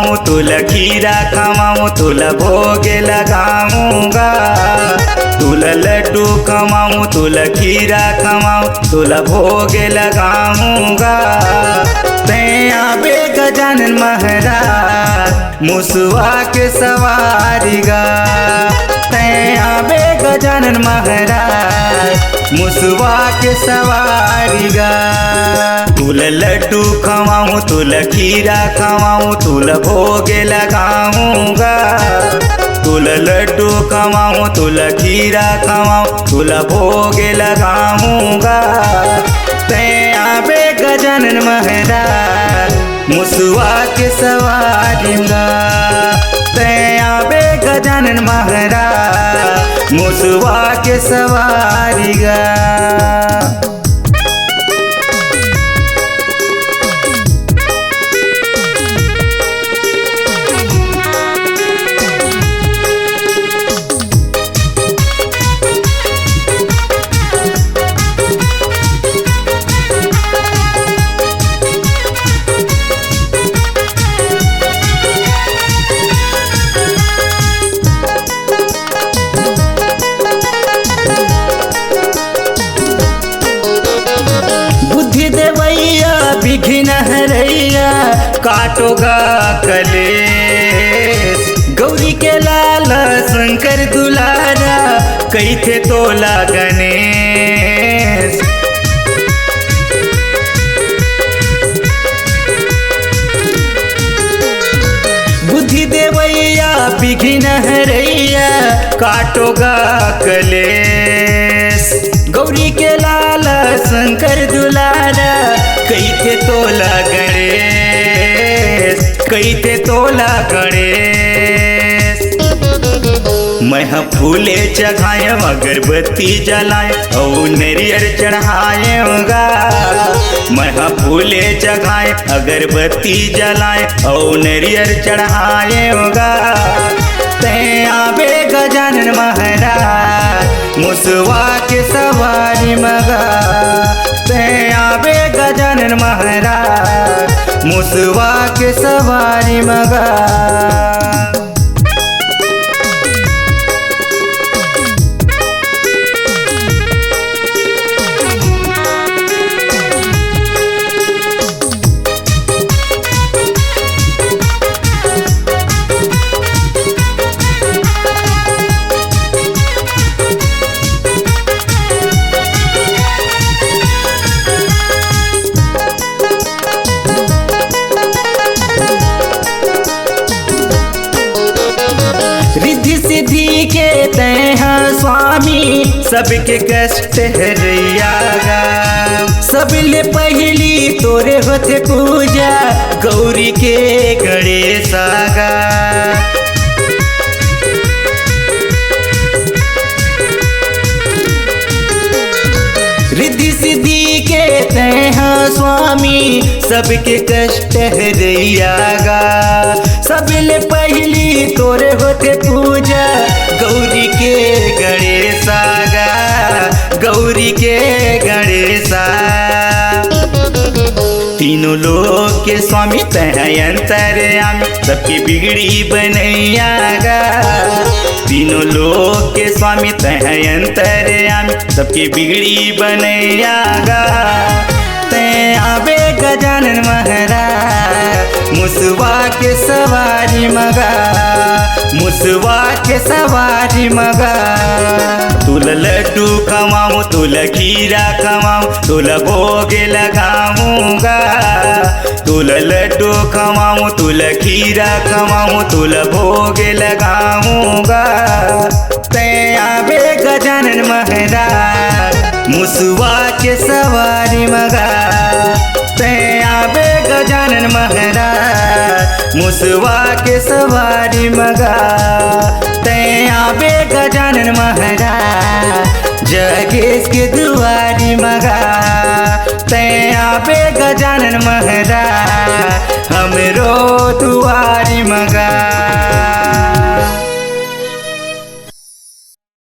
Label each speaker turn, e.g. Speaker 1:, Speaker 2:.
Speaker 1: खवाऊं तुला खीरा खवाऊं तुला भोग लगाऊंगा। तुला लड्डू खवाऊं तुला खीरा खवाऊं तुला भोग लगाऊंगा। तैया बे गजानन महाराज मुसवा के सवारीगा। तैया बे गजानन महाराज मुसवा के सवारीगा। तुला लड्डू खवाऊं तुला खीरा खवाऊं तुला भोग लगाऊंगा। तुला लड्डू खवाऊं तुला खीरा खवाऊं तुला भोग लगाऊंगा। तैया बे गजानन महाराज मुसवा के सवारीगा। तैया बे गजानन महाराज मुसवा के सवारीगा। विघ्न हरैया काटोगा कलेश। गौरी के लाल शंकर दुलारा कैथे तोला गणेश। बुद्धि देवैया विघ्न हरैया काटोगा कलेश। गौरी के लाल शंकर दुलारा कैथे तोला गणेश। कैथे तोला गणेश। मैं फूले चढ़ाए अगरबत्ती जलाए और नरियर चढ़ाएगा। मैं फूले चढ़ाए अगरबत्ती जलाए और नरियर चढ़ाएगा। तैया बे गजानन महाराज मुसवा के सवारी मगा। तैया बे गजानन महाराज मुसवा के सवारी मगा। रिद्धि सिद्धि के तैहा स्वामी सबके कष्ट हरैयागा। सबले पहली तोरे होते पूजा गौरी के गणेशागा। रिद्धि सिद्धि के तैहा स्वामी सबके कष्ट हरैयागा। सबले पहली तोरे होते पूजा गौरी के गणेशागा। गौरी के गणेशा। तीनों लोग के स्वामी तय अंतर्यामी सबकी बिगड़ी बनैयागा। तीनों लोग के स्वामी तय अंतर्यामी सबकी बिगड़ी बनैयागा। तैया बे गजानन महाराज मुसवा के सवारी मगा। मुसवा के सवारी मगा। तुला लड्डू खवाऊं तुला खीरा खवाऊं तुला भोग लगाऊंगा। तुला लड्डू खवाऊं तुला खीरा खवाऊं तुला भोग लगाऊंगा। तैया बे गजानन महाराज मुसवा के सवारी मगा। तैया बे गजानन महाराज मुसवा के सवारी मगा। तैया बे गजानन महाराज जगेश के दुआरी मगा। तैया बे गजानन महाराज हमरो दुआरी मगा।